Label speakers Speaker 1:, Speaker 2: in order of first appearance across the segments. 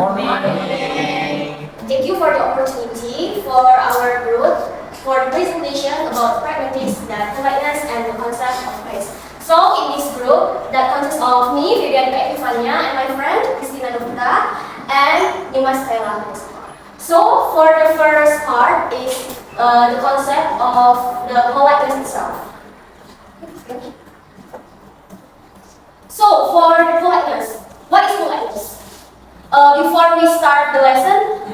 Speaker 1: Morning. Thank you for the opportunity for our group for the presentation about pragmatics, that politeness, and the concept of grace. So in this group that consists of me, Vivian Epifania, and my friend Christina Novita, and Dimas Kayla. So for the first part is the concept of the politeness itself. So for the politeness, what is politeness? Before we start the lesson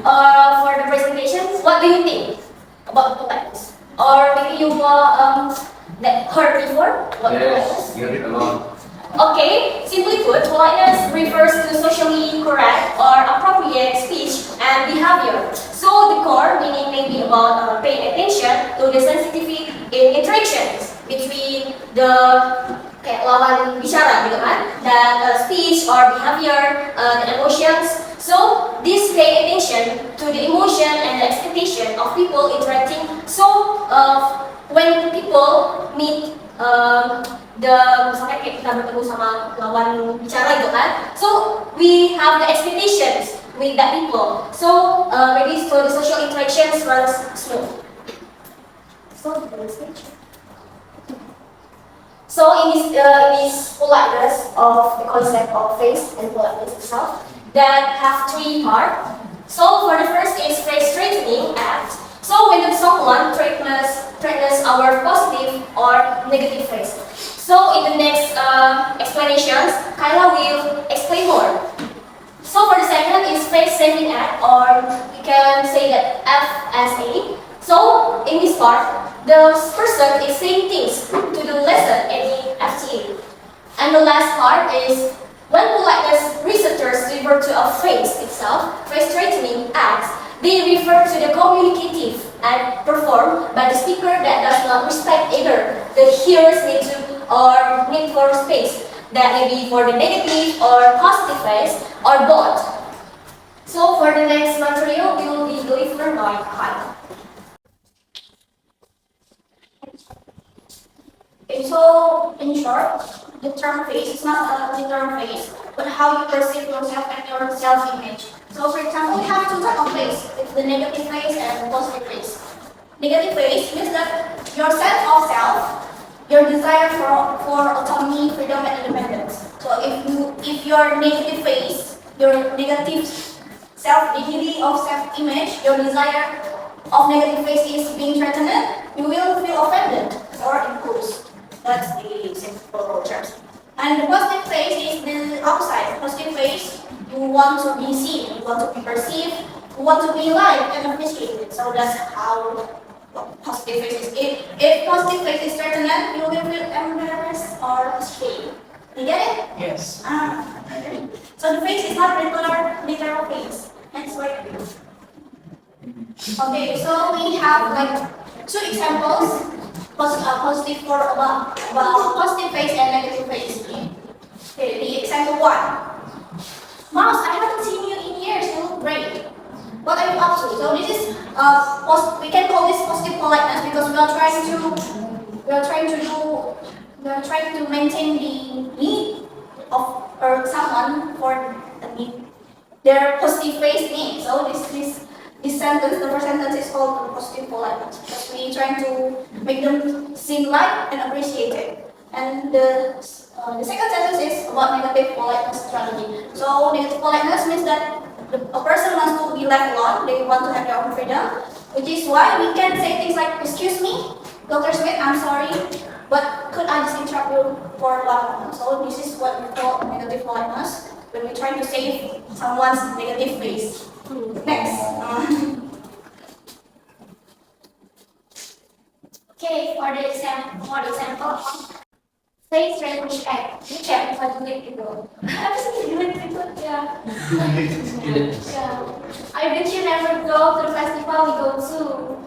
Speaker 1: for the presentation, what do you think about politeness? Or maybe you that heard before?
Speaker 2: Yes, hear it a lot.
Speaker 1: Okay, simply put, politeness refers to socially correct or appropriate speech and behavior. So the core meaning may be about paying attention to the sensitivity in interactions between the kayak lawan bicara gitu kan, that speech or behavior, the emotions. So this pay attention to the emotion and the expectation of people interacting. So when people meet misalnya kayak kita bertemu sama lawan bicara gitu kan, so we have the expectations with that people. So maybe so the social interactions runs smooth. So in this politeness of the concept of face and politeness itself, that have three parts. So for the first is face straightening act. So when someone threatens our positive or negative face. So in the next explanations, Kyla will explain more. So for the second is face saving act, or we can say that FSA. So in this part, the person is saying things to the lesson in the FTA. And the last part is when politeness researchers refer to a face itself, face straightening acts, they refer to the communicative and performed by the speaker that does not respect either the hearer's need to or need for space, that may be for the negative or positive face or both. So for the next material will be delivered by Kyle. Okay, so in short, the term face is not a literal face, but how you perceive yourself and your self-image. So for example, we have two types of face. It's the negative face and the positive face. Negative face means that your sense of self, your desire for autonomy, freedom, and independence. So if your negative face, your negative self-dignity of self-image, your desire of negative face is being threatened, you will feel offended or imposed. That's the simple terms. And the positive face is the opposite. Positive face, you want to be seen, you want to be perceived, you want to be liked and appreciated. So that's how positive face is. If positive face is threatened, you will feel embarrassed or ashamed. You get it?
Speaker 2: Yes.
Speaker 1: Okay. So the face is not literal face. That's why. Okay, so we have like two examples. Positive for about positive face and negative face. Okay, the example one. Mouse, I haven't seen you in years. You look great. What are you up to? So this is we can call this positive politeness because we are trying to maintain the need of someone for their positive face need. So this sentence, the first sentence is called positive politeness because we trying to make them seem liked and appreciated. And the second sentence is about negative politeness strategy. So negative politeness means that a person wants to be left alone, they want to have their own freedom, which is why we can say things like, excuse me, Dr. Smith, I'm sorry, but could I just interrupt you for 1 moment? So this is what we call negative politeness when we're trying to save someone's negative face. Next. Okay, for the example, face strategy act. You can what do people. Apa sih do people? Yeah. Yeah. I bet you never go to the festival we go to.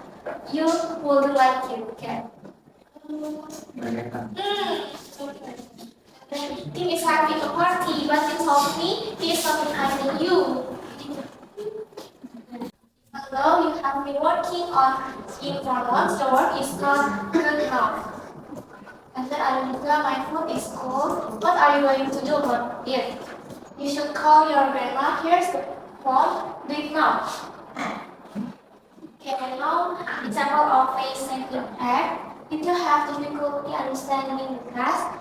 Speaker 1: You would like you, okay? Tim is having a party, but you told me he is not inviting you. Hello, you have been working on informants. The work is not good enough. And then Anunika, my food is cold. What are you going to do about it? You should call your grandma. form big mouth. Okay, now example of face scented act. If you have difficulty understanding the class,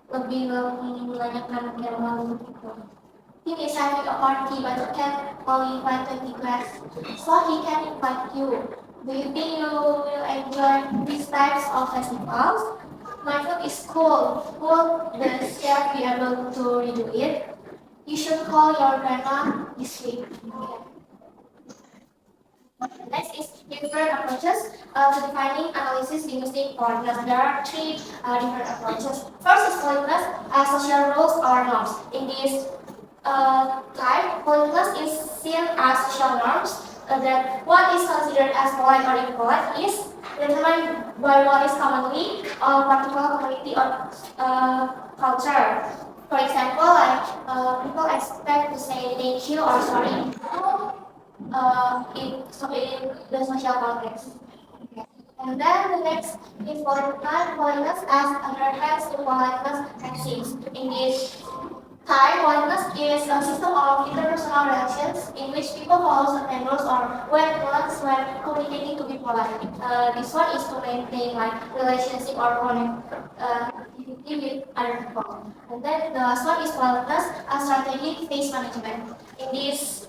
Speaker 1: lebih menanyakan kemauan people. He is having a party but can only invite 20 class, so he can invite you. Do you think you will enjoy these types of festivals? My food is cool. Will the chef be able to redo it? You should call your grandma this week. Okay. Next is different approaches to defining analysis linguistic politeness. There are three different approaches. First is politeness as social rules or norms. In this type, politeness is seen as social norms. That what is considered as polite or impolite is determined by what is commonly or particular community or culture. For example, like people expect to say thank you or sorry. In the social context. Okay. And then the next is politeness as reference to politeness exists. In this type, politeness is a system of interpersonal relations in which people follow certain rules or when rules when communicating to be polite. This one is to maintain like relationship or connectivity with other people. And then the last one is politeness as strategic face management. In this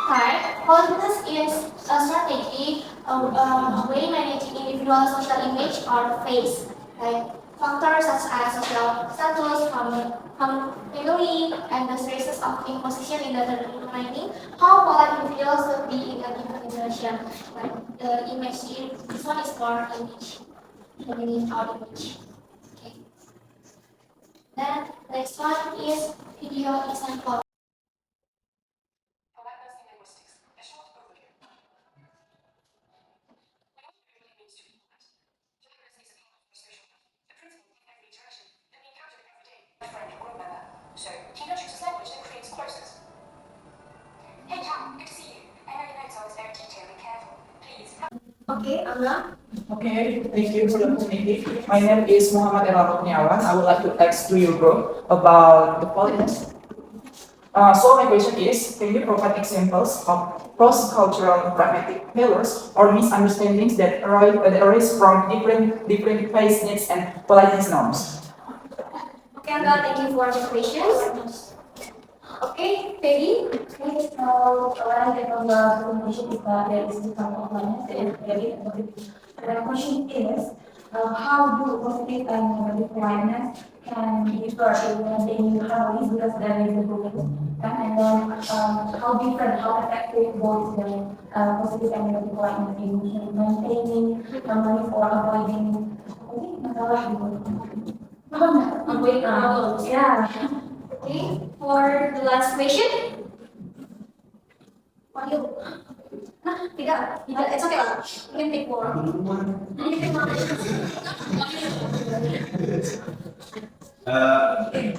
Speaker 1: type, politeness is a strategy way managing individual social image or face, like factors such as social status, family, and the stresses of imposition in determining how polite individuals should be in a given situation. Like the image, this one is for image, meaning our image. Okay. Then next one is video example.
Speaker 3: So, Tina chooses language that creates closeness. Hey Cam, good to see you. I know your notes are always very detailed and careful. Please.
Speaker 1: Okay, Anna.
Speaker 4: Okay, thank you for the opportunity. My name is Muhammad Errol Kurniawan. I would like to ask to you, bro, about the politeness. So my question is, can you provide examples of cross-cultural pragmatic failures or misunderstandings that arise from different face needs and politeness norms?
Speaker 1: Okay, Angga, thank you for the questions. Okay, Peggy.
Speaker 5: Okay, so what I get from the presentation is that there is different components and very the question is how do positive and negative politeness can differ in daily harmonies because there is a bullying and then how different, how effective both the positive and negative politeness in maintaining harmonies or avoiding masalah gitu. Avoiding problems. Yeah.
Speaker 1: Okay, for the last question. For you. Tidak, it's okay lah. You can take more. You can take more.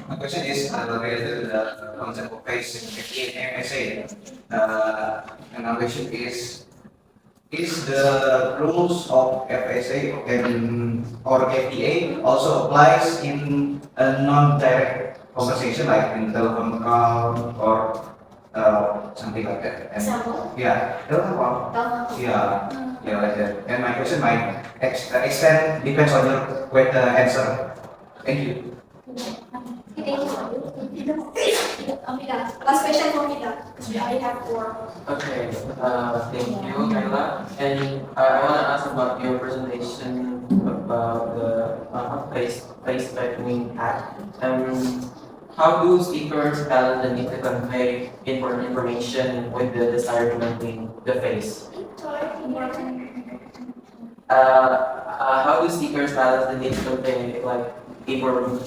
Speaker 2: My question is related to the concept of face in MSA. And my question is the rules of FSA or FTA also applies in a non-direct conversation like in telephone call or something like that?
Speaker 1: Example?
Speaker 2: Yeah, telephone call.
Speaker 1: Telephone.
Speaker 2: Yeah, like that. And my question might extend depends on your answer. Thank you.
Speaker 1: Okay, thank you. Amida, last question for Amida, because we already have 4.
Speaker 6: Okay, thank you, Kayla. And I want to ask about your presentation about the face tracking app. How do speakers balance the need to convey important information with the desire to maintain the face? How do speakers balance the need to convey important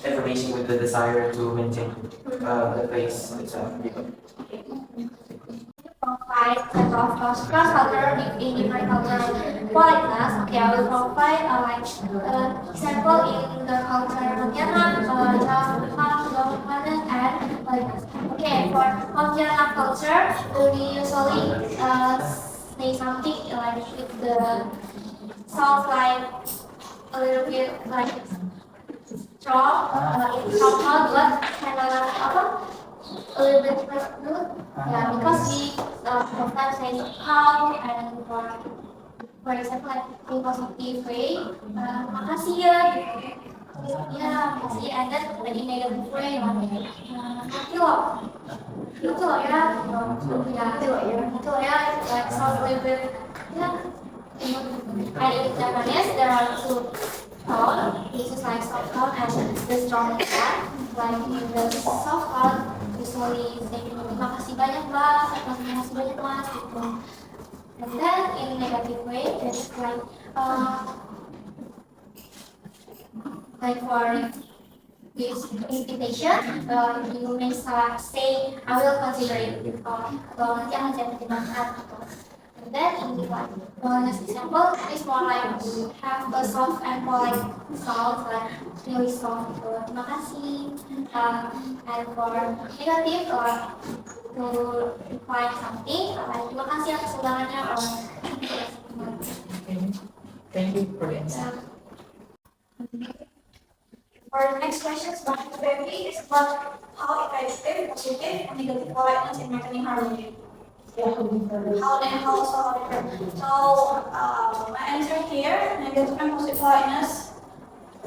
Speaker 6: information with the desire to maintain the face itself?
Speaker 1: Provide type of cross-cultural in different cultural politeness. Okay, I will provide example in the culture Pontianak, Jawa, and politeness. Okay, for Pontianak culture, we usually say something like with the sounds like a little bit like strong, in somehow but kind of apa? a little bit less good. Yeah, because we sometimes say how and for example like in positive way, makasih ya. Ya, makasih. And then like in negative way, makasih loh. Gitu loh ya. Ya, gitu loh ya. Gitu loh ya. Like sounds a little bit. Yeah. And in Japanese there are two tone, which is like soft tone and the strong one. Like in the soft tone, usually say terima kasih banyak mbak, atau terima kasih banyak mas gitu. And then in negative way, it's like for this invitation, you may say I will consider it, atau nanti akan saya pertimbangkan gitu. And then in the next example is more like have a soft and polite sound, like really soft gitu. Terima kasih. And for negative to reply something like terima kasih atas undangannya or
Speaker 4: Thank you for the answer.
Speaker 5: For the next question, Dr. Baby, is about how effective, positive, and negative politeness in maintaining harmony. How different. So, my answer here, negative and positive politeness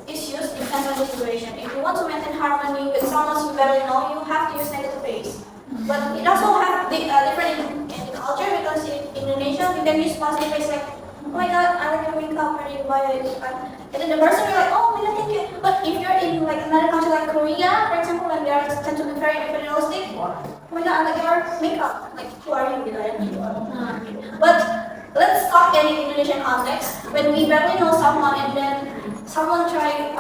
Speaker 5: is used depends on the situation. If you want to maintain harmony with someone you barely know, you have to use negative face. But it also have different in the culture because in Indonesia we can use positive face like, oh my god, I like your makeup, where do you buy it? And then the person you're like, oh my god, thank you. But if you're in like another country like Korea, for example, when they are tend to be very individualistic, oh my god, I like your makeup. Like, who are you? But let's talk in Indonesian context. When we barely know someone and then someone try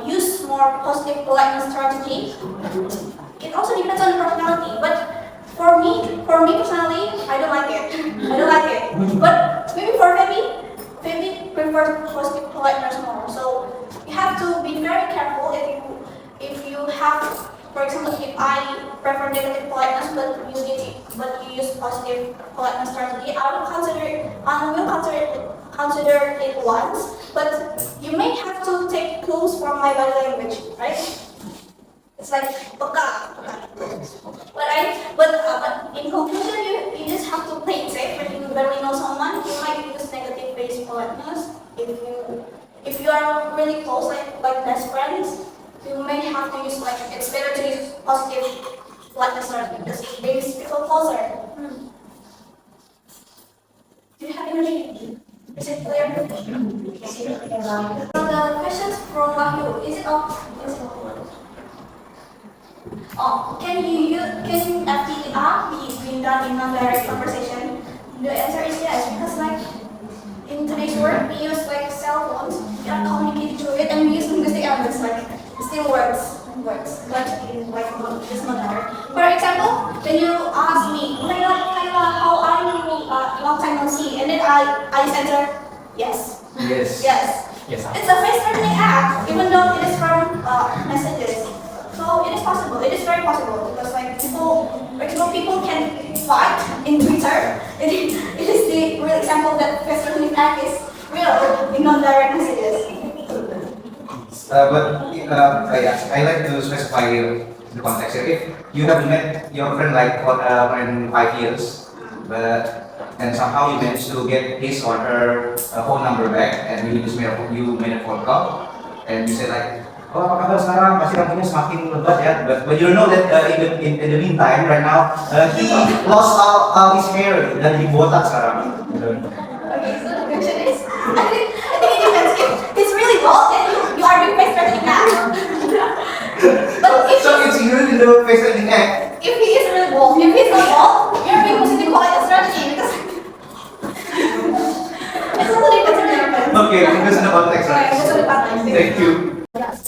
Speaker 5: use more positive politeness strategy, it also depends on the personality. But for me personally, I don't like it. But maybe for Femi prefers positive politeness more. So you have to be very careful if you have, for example, if I prefer negative politeness but you use positive politeness strategy, I will consider it once. But you may have to take clues from my body language, right? It's like peka. But in conclusion, you just have to play it safe. When you barely know someone, you might use negative face politeness. If you are really close, like best friends, you may have to use like it's better to use positive politeness because it brings people closer. Do you have any? Is it clear? So the questions from Wahyu, is it all? Can FTR be being done in non-direct conversation? The answer is yes, because like in today's world we use like cell phones, we are communicating through it, and we use linguistic elements like it still works, but it's not direct. For example, when you ask me, oh my god, Kayla, how are you? Long time no see, and then I just answer yes.
Speaker 2: Yes.
Speaker 5: It's a face-threatening act, even though it is from messages. So it is possible. It is very possible because like people can fight in Twitter. It is the real example that face-threatening act is real in non-direct messages.
Speaker 2: I like to specify the context here. If you have met your friend like for more than 5 years, and somehow you managed to get his or her phone number back, and you made a phone call, and you say like, oh apa kabar sekarang, pasti rambutnya semakin lebat ya, but you don't know that in the meantime right now he lost all his hair dan jadi botak sekarang.
Speaker 5: Okay, so the question is, I think it depends. If it's really bald, then you are doing face-threatening act. But if
Speaker 2: So it's really the face-threatening act.
Speaker 5: if he is really bald, if he's not bald, you're being positive polite strategy because it's totally different.
Speaker 2: Okay, focus on the context.
Speaker 5: Right, that's what it means.
Speaker 2: Thank you.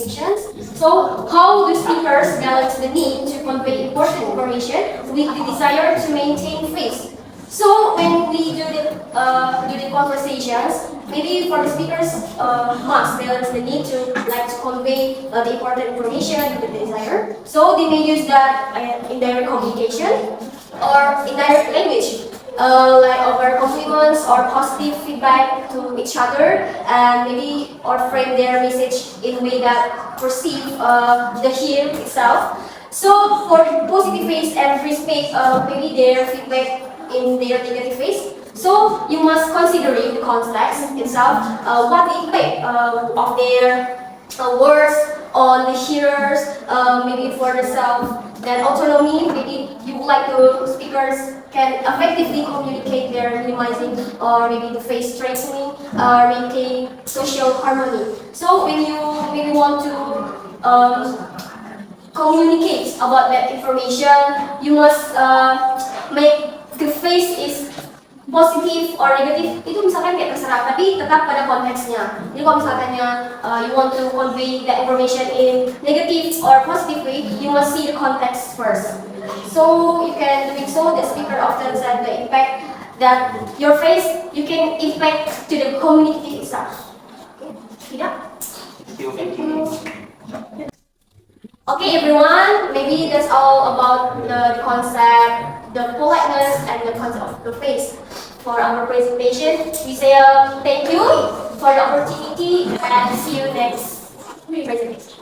Speaker 1: stations. So how do speakers balance the need to convey important information with the desire to maintain face? So when we do the conversations, maybe for the speakers must balance the need to convey the important information with the desire. So they may use that in direct communication or indirect language. Like over compliments or positive feedback to each other, and maybe or frame their message in a way that perceive the hearing itself. So for positive face and free space, maybe their feedback in their negative face. So you must considering the context itself, what the impact of their words on the hearers, maybe for the self. Then autonomy, maybe you would like to speakers can effectively communicate their minimizing or maybe the face straightening, maintain social harmony. So when you maybe want to communicate about that information, you must make the face is positif or negatif, itu misalkan kayak terserah, tapi tetap pada konteksnya. Jadi kalau misalkannya you want to convey the information in negative or positive way, you must see the context first. So you can doing so. The speaker often said the impact that your face you can impact to the community itself. Tidak?
Speaker 6: Thank you.
Speaker 1: Okay, everyone. Maybe that's all about the concept, the politeness, and the concept of the face for our presentation. We say thank you for the opportunity and see you next presentation.